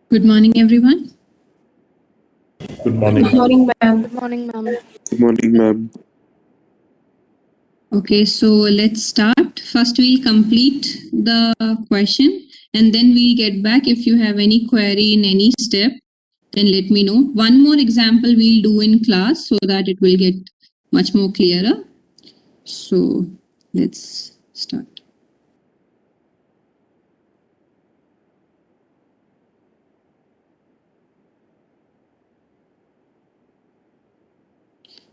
Good morning, everyone. Good morning. Good morning, ma'am. Good morning, ma'am. Good morning, ma'am. Okay, so let's start. First, we'll complete the question and then we'll get back. If you have any query in any step, then let me know. One more example we'll do in class so that it will get much more clearer. So let's start.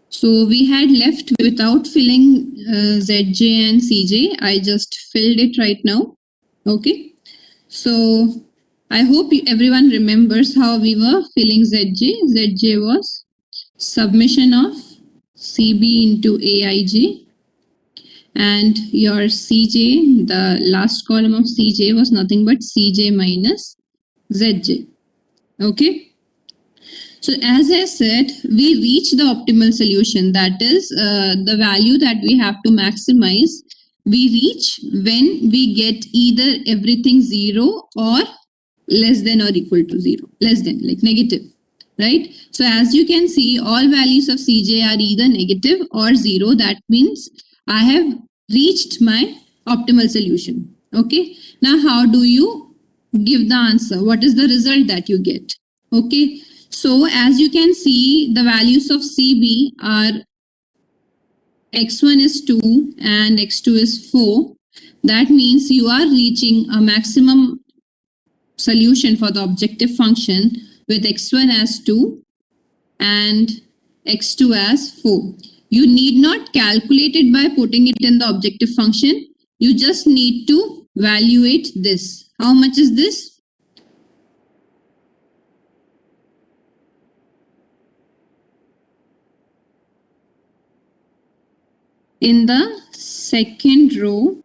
So we had left without filling ZJ and CJ. I just filled it right now. Okay. So I hope everyone remembers how we were filling ZJ. ZJ was submission of CB into AIJ. And your CJ, the last column of CJ was nothing but CJ minus ZJ. Okay. So as I said, we reach the optimal solution. That is the value that we have to maximize. We reach when we get either everything 0 or less than or equal to 0. Less than, like negative, right? So as you can see, all values of CJ are either negative or 0. That means I have reached my optimal solution. Okay. Now, how do you give the answer? What is the result that you get? Okay. So as you can see, the values of CB are x1 is 2 and x2 is 4. That means you are reaching a maximum solution for the objective function with x1 as 2 and x2 as 4. You need not calculate it by putting it in the objective function. You just need to evaluate this. How much is this? In the second row,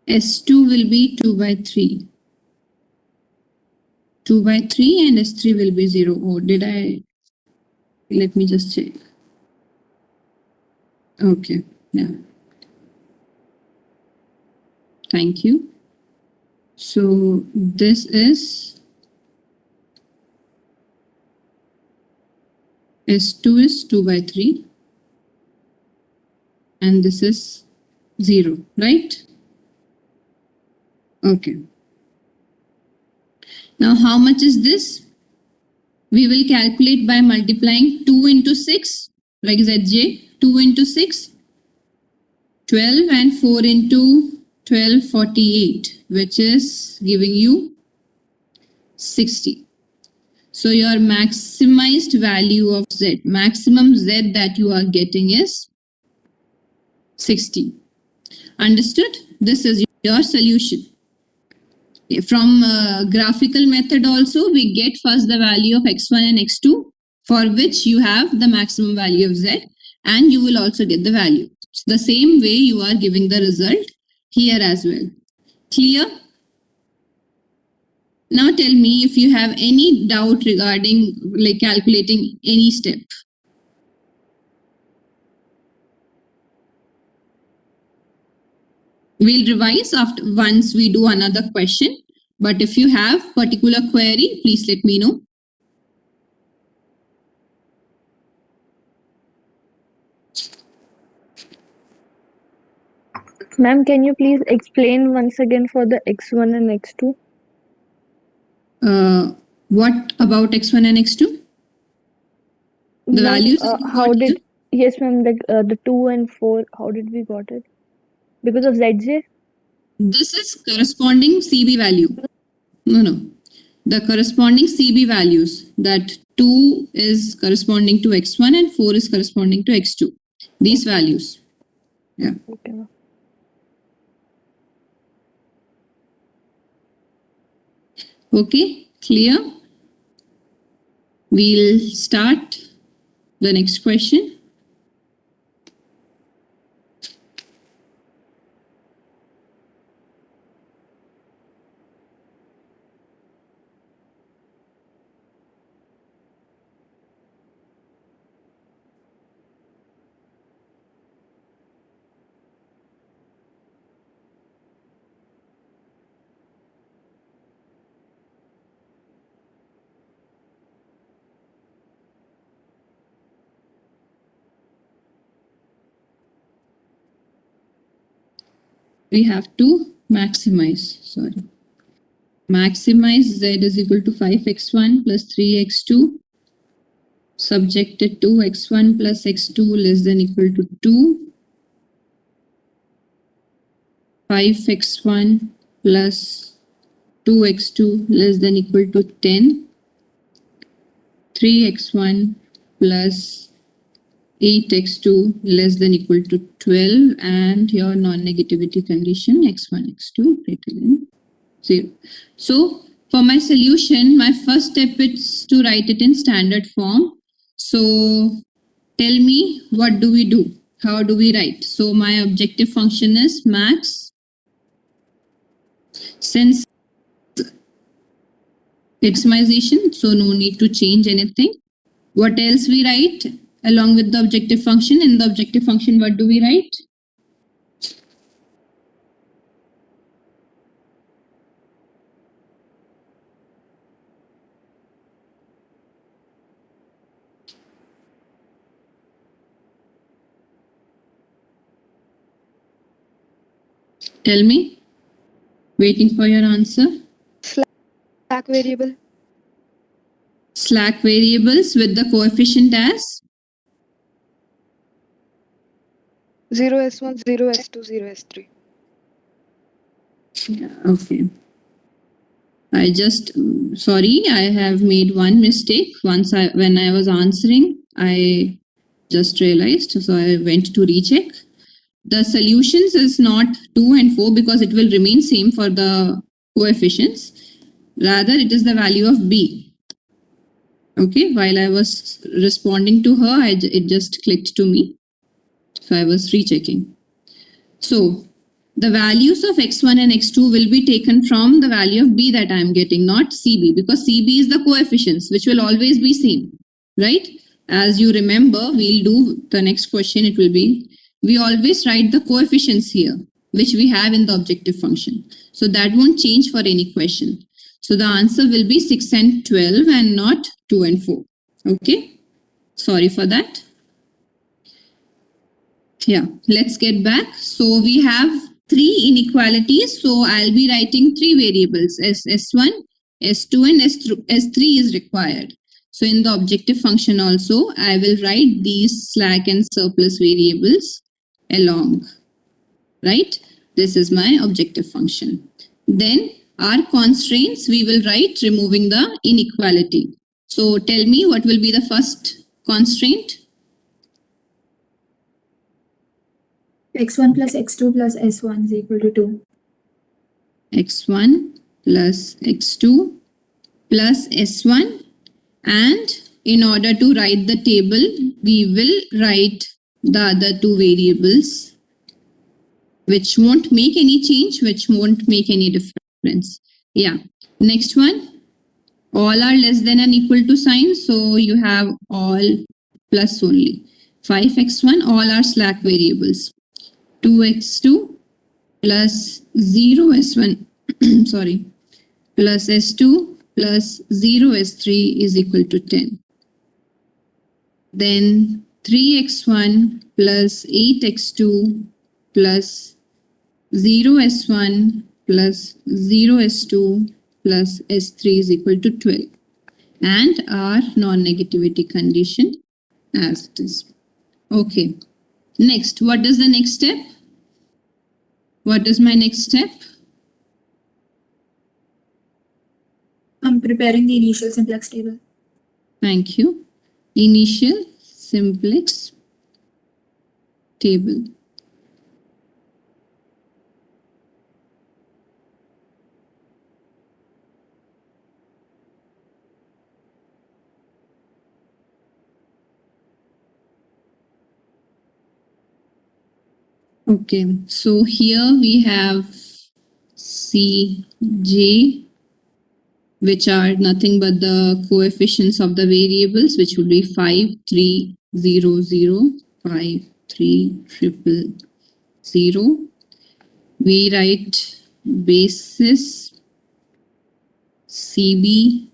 S2 will be 2 by 3. 2 by 3 and S3 will be 0. Oh, did I? Let me just check. Okay, yeah. Thank you. So this is S2 is 2 by 3 and this is 0, right? Okay. Now how much is this? We will calculate by multiplying 2 into 6, like ZJ, 2 into 6, 12 and 4 into 12, 48, which is giving you 60. So your maximized value of Z, maximum Z that you are getting is 60. Understood? This is your solution. From graphical method also, we get first the value of x1 and x2 for which you have the maximum value of Z and you will also get the value. So the same way you are giving the result here as well. Clear? Now tell me if you have any doubt regarding like calculating any step. We'll revise after once we do another question. But if you have particular query, please let me know. Ma'am, can you please explain once again for the x1 and x2? What about x1 and x2? The values. How did? Yes, ma'am. The 2 and 4. How did we got it? Because of ZJ. This is corresponding CB value. No. The corresponding CB values, that 2 is corresponding to x1 and 4 is corresponding to x2. These values. Yeah. Okay. Okay, clear? We'll start the next question. we have to maximize z is equal to 5x1 plus 3x2 subjected to x1 plus x2 less than equal to 2, 5x1 plus 2x2 less than equal to 10, 3x1 plus 8x2 less than equal to 12, and your non-negativity condition x1, x2 greater than 0. So for my solution, my first step is to write it in standard form. So tell me, what do we do? How do we write? So my objective function is max. Since maximization, so no need to change anything. What else we write along with the objective function? In the objective function, what do we write? Tell me. Waiting for your answer. Slack variable. Slack variables with the coefficient as 0s1, 0s2, 0s3. okay. Sorry, I have made one mistake. When I was answering, I just realized, so I went to recheck. The solutions is not 2 and 4 because it will remain same for the coefficients. Rather, it is the value of b. Okay, while I was responding to her, it just clicked to me. So I was rechecking. So the values of x1 and x2 will be taken from the value of b that I am getting, not cb, because cb is the coefficients, which will always be same, right? As you remember, we'll do the next question. It will be, we always write the coefficients here, which we have in the objective function. So that won't change for any question. So the answer will be 6 and 12 and not 2 and 4. Okay. Sorry for that. Yeah, let's get back. So we have 3 inequalities. So I'll be writing 3 variables, S1, S2 and S3 is required. So in the objective function also, I will write these slack and surplus variables along, right? This is my objective function. Then our constraints, we will write removing the inequality. So tell me, what will be the first constraint? x1 plus x2 plus s1 is equal to 2. x1 plus x2 plus s1, and in order to write the table, we will write the other 2 variables which won't make any change, which won't make any difference. Yeah, next one, all are less than and equal to sign, so you have all plus only. 5x1, all are slack variables. 2x2 plus 0s1 sorry, plus s2 plus 0s3 is equal to 10. Then 3x1 plus 8x2 plus 0s1 plus 0s2 plus s3 is equal to 12. And our non-negativity condition as it is. Okay. Next, what is the next step? What is my next step? I'm preparing the initial simplex table. Thank you. Initial simplex table. Okay, so here we have C, J, which are nothing but the coefficients of the variables, which would be 5, 3, 0, 0, 5, 3, 0, 0. We write basis CB,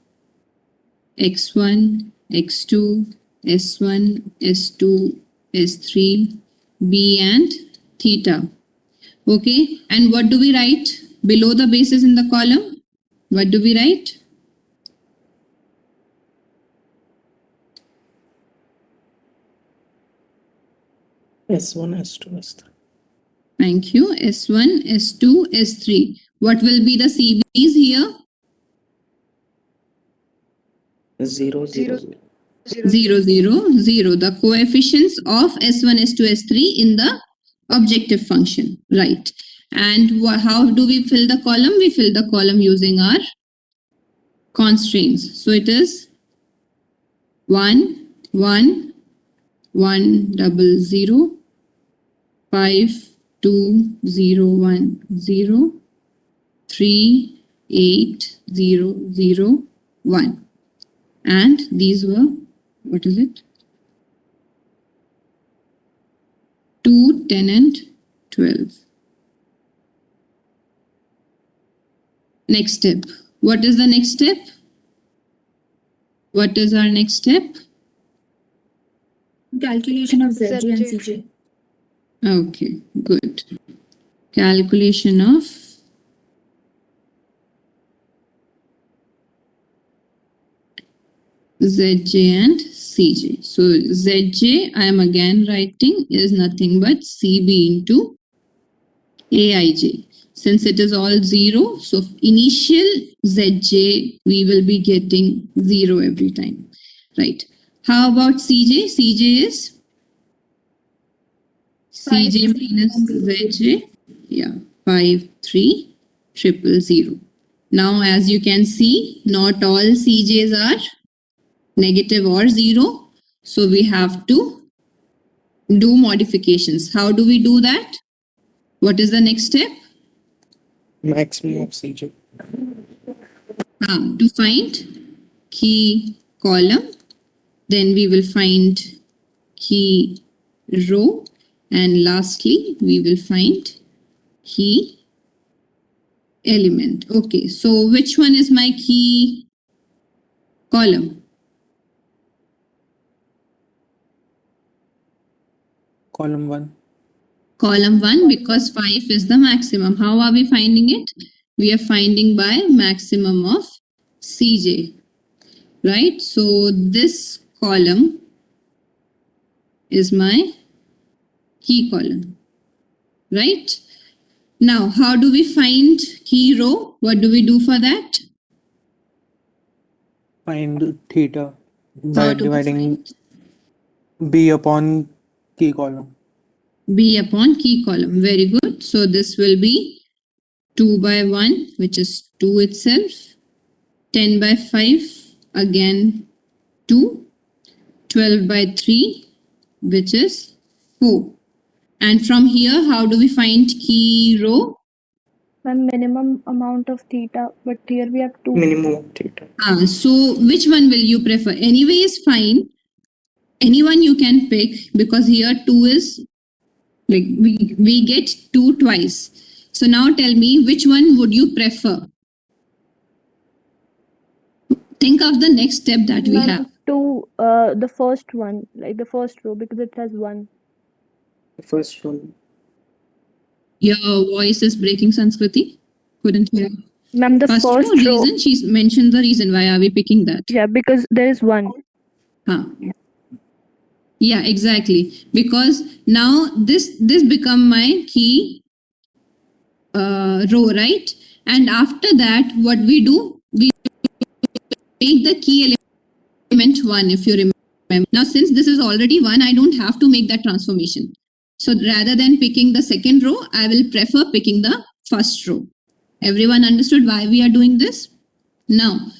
X1, X2, S1, S2, S3, B and theta. Okay, and what do we write below the bases in the column? What do we write? S1, S2, S3. Thank you. S1, S2, S3. What will be the CBs here? 0, 0, 0. 0, 0, 0. The coefficients of S1, S2, S3 in the objective function, right? And how do we fill the column? We fill the column using our constraints. So it is 1, 1, 1, 0, 0, 5, 2, 0, 1, 0, 3, 8, 0, 0, 1. And these were, what is it? 2, 10, and 12. Next step. What is the next step? What is our next step? Calculation of ZJ and ZJ. CJ. Okay, good. Calculation of ZJ and CJ. So ZJ, I am again writing, is nothing but CB into AIJ. Since it is all 0, so initial ZJ, we will be getting 0 every time, right? How about CJ? CJ is CJ minus ZJ, yeah, 5, 3, 0, 0. Now, as you can see, not all CJs are negative or 0. So we have to do modifications. How do we do that? What is the next step? Maximum of CJ. To find key column, then we will find key row, and lastly, we will find key element. Okay, so which one is my key column? Column 1. Column 1, because 5 is the maximum. How are we finding it? We are finding by maximum of CJ, right? So this column is my key column, right? Now, how do we find key row? What do we do for that? Find theta How by do we dividing find b upon key column. B upon key column? Very good. So this will be 2 by 1, which is 2 itself. 10 by 5, again 2. 12 by 3, which is 4. And from here, how do we find key row? Ma'am, minimum amount of theta, but here we have 2. Minimum of theta. So which one will you prefer? Anyway is fine. Anyone you can pick, because here 2 is like we get 2 twice. So now tell me, which one would you prefer? Think of the next step that we Ma'am, have. 2, the first one, like the first row, because it has 1. The first one. Your voice is breaking, Sanskriti. Couldn't hear. Ma'am, the First first row, reason, she's mentioned the reason why are we picking that. yeah, because there is 1. Huh. Yeah, exactly. Because now this become my key row, right? And after that, what we do, we make the key element 1, if you remember. Now, since this is already 1, I don't have to make that transformation. So rather than picking the second row, I will prefer picking the first row. Everyone understood why we are doing this? Now,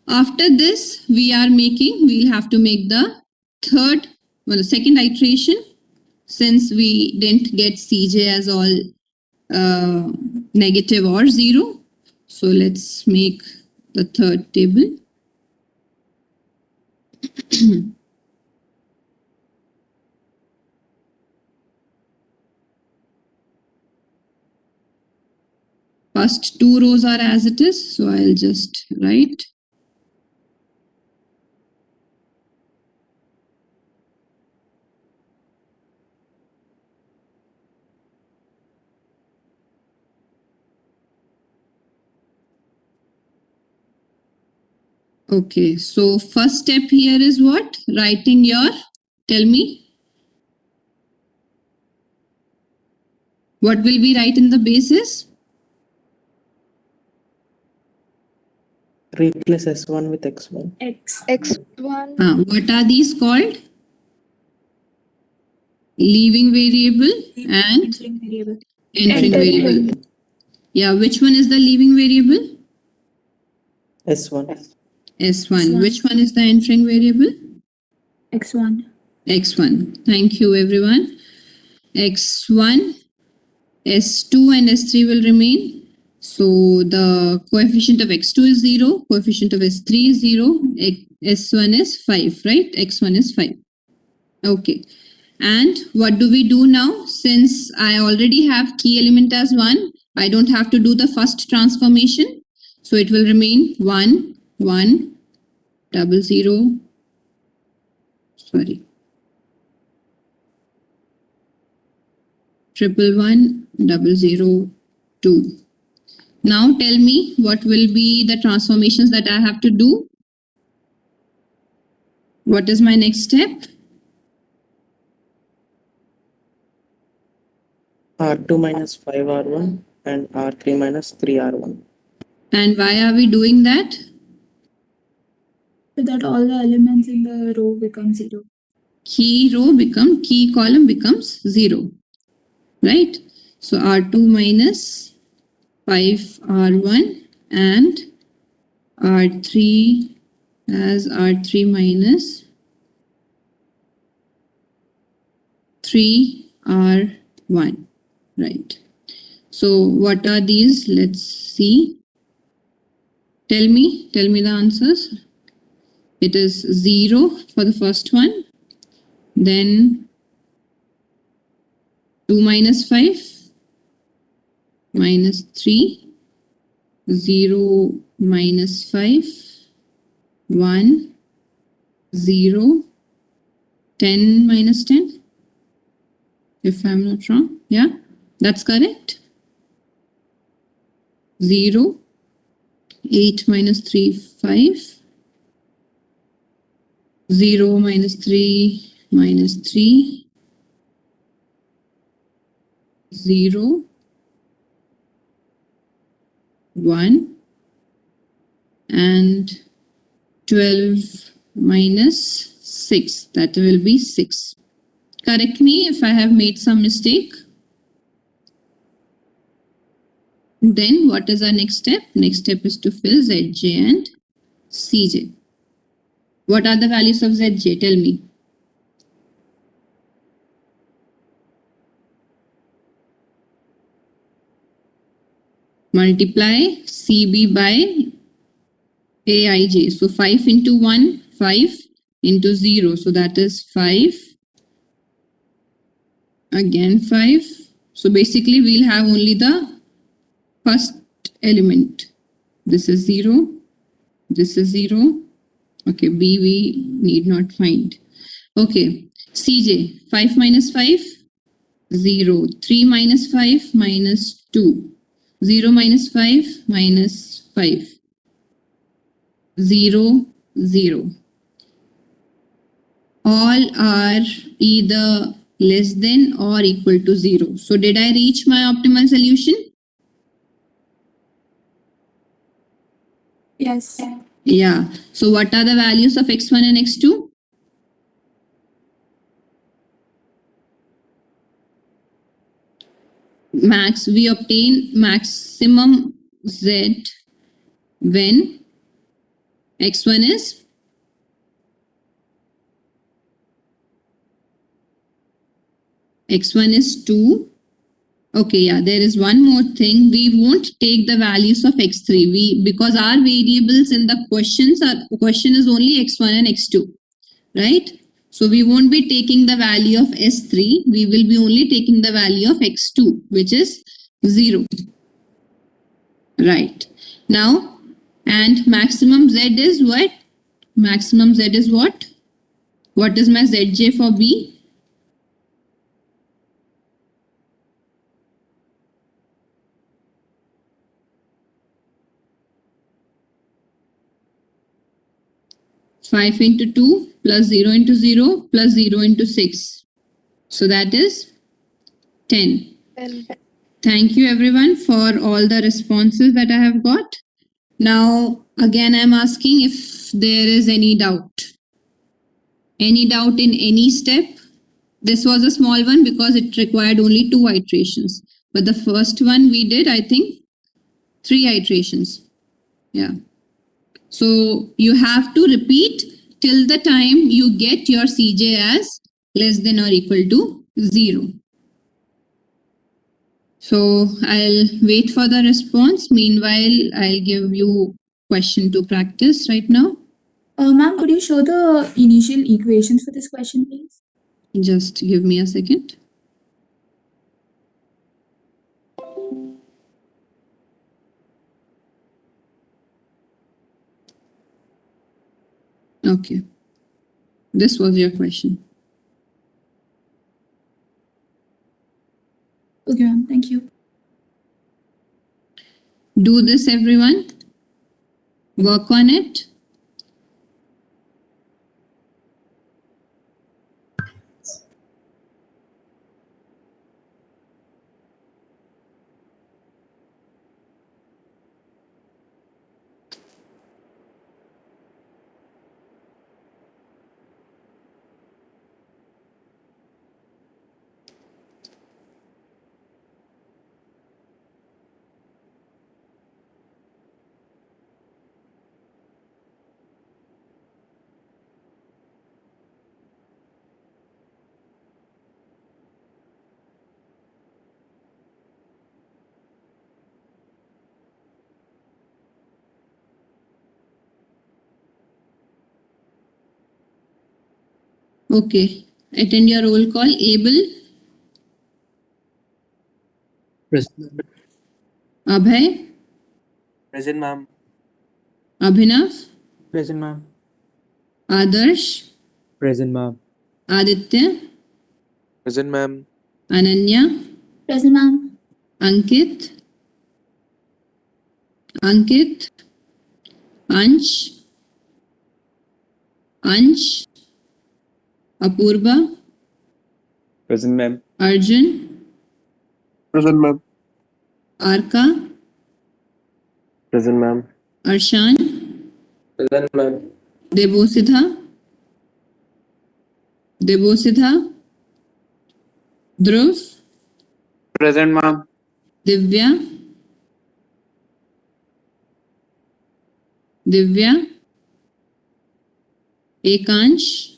after this, we'll have to make the the second iteration, since we didn't get CJ as all negative or 0. So let's make the third table. First 2 rows are as it is, so I'll just write. Okay, so first step here is what? Writing your, tell me. What will we write in the basis? Replace S1 with X1. X. X1, What are these called? Leaving variable and Entering variable. entering Entering variable. Yeah, which one is the leaving variable? S1. S1. S1. Which one is the entering variable? X1. X1. Thank you, everyone. X1, S2 and S3 will remain. So the coefficient of X2 is 0, coefficient of S3 is 0, S1 is 5, right? X1 is 5. Okay. And what do we do now? Since I already have key element as 1, I don't have to do the first transformation. So it will remain 1, 1, 00, sorry, 111, 002. Now tell me what will be the transformations that I have to do. What is my next step? R2 minus 5R1 and R3 minus 3R1. And why are we doing that? So that all the elements in the row become 0. Key column becomes 0, right? So R2 minus 5R1 and R3 as R3 minus 3R1, right? So what are these? Let's see. Tell me the answers. It is 0 for the first one, then 2 minus 5 minus 3, 0 minus 5, 1, 0, 10 minus 10, if I'm not wrong. Yeah, that's correct. 0, 8 minus 3, 5, 0 minus 3 minus 3, 0, 1, and 12 minus 6. That will be 6. Correct me if I have made some mistake. Then what is our next step? Next step is to fill Zj and Cj. What are the values of Zj? Tell me. Multiply Cb by Aij. So 5 into 1, 5 into 0. So that is 5. Again 5. So basically we'll have only the first element. This is 0. This is 0. Okay, B we need not find. Okay, Cj. 5 minus 5, 0. 3 minus 5 minus 2. 0 minus 5 minus 5. 0, 0. All are either less than or equal to 0. So did I reach my optimal solution? Yes. Yeah. So what are the values of x1 and x2? We obtain maximum z when x1 is x1 is 2. Okay, yeah, there is one more thing. We won't take the values of x3. Because our variables in the question is only x1 and x2, right? So we won't be taking the value of s3. We will be only taking the value of x2, which is 0. Right. Now, and maximum z is what? Maximum z is what? What is my zj for B? 5 into 2 plus 0 into 0 plus 0 into 6. So that is 10. And Thank you everyone for all the responses that I have got. Now, again, I'm asking if there is any doubt. Any doubt in any step? This was a small one because it required only 2 iterations. But the first one we did, I think, 3 iterations. Yeah. So you have to repeat till the time you get your Cj as less than or equal to 0. So I'll wait for the response. Meanwhile, I'll give you question to practice right now. Ma'am, could you show the initial equations for this question, please? Just give me a second. Okay. This was your question. Okay, ma'am. Thank you. Do this, everyone. Work on it. Okay. Attend your roll call. Abel, Present. Abhay, Present, ma'am. Abhinav, Present, ma'am. Adarsh, Present, ma'am. Aditya, Present, ma'am. Ananya, Present, ma'am. Ankit, Ankit, Ansh, Ansh, Apurva, Present, ma'am. Arjun, Present, ma'am. Arka, Present, ma'am. Arshan, Present, ma'am. Debosidha, Debosidha, Dhruv, Present, ma'am. Divya, Divya, Ekansh,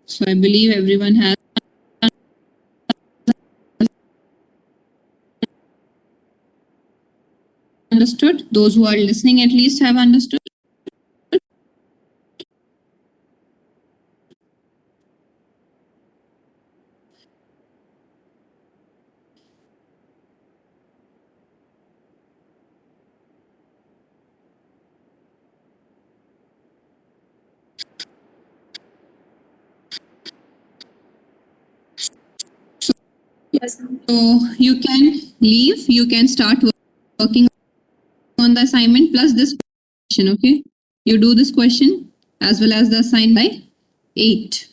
So I believe everyone has understood. Those who are listening at least have understood. Yes, ma'am. So you can leave, you can start working on the assignment plus this question, okay? You do this question as well as the assignment by 8.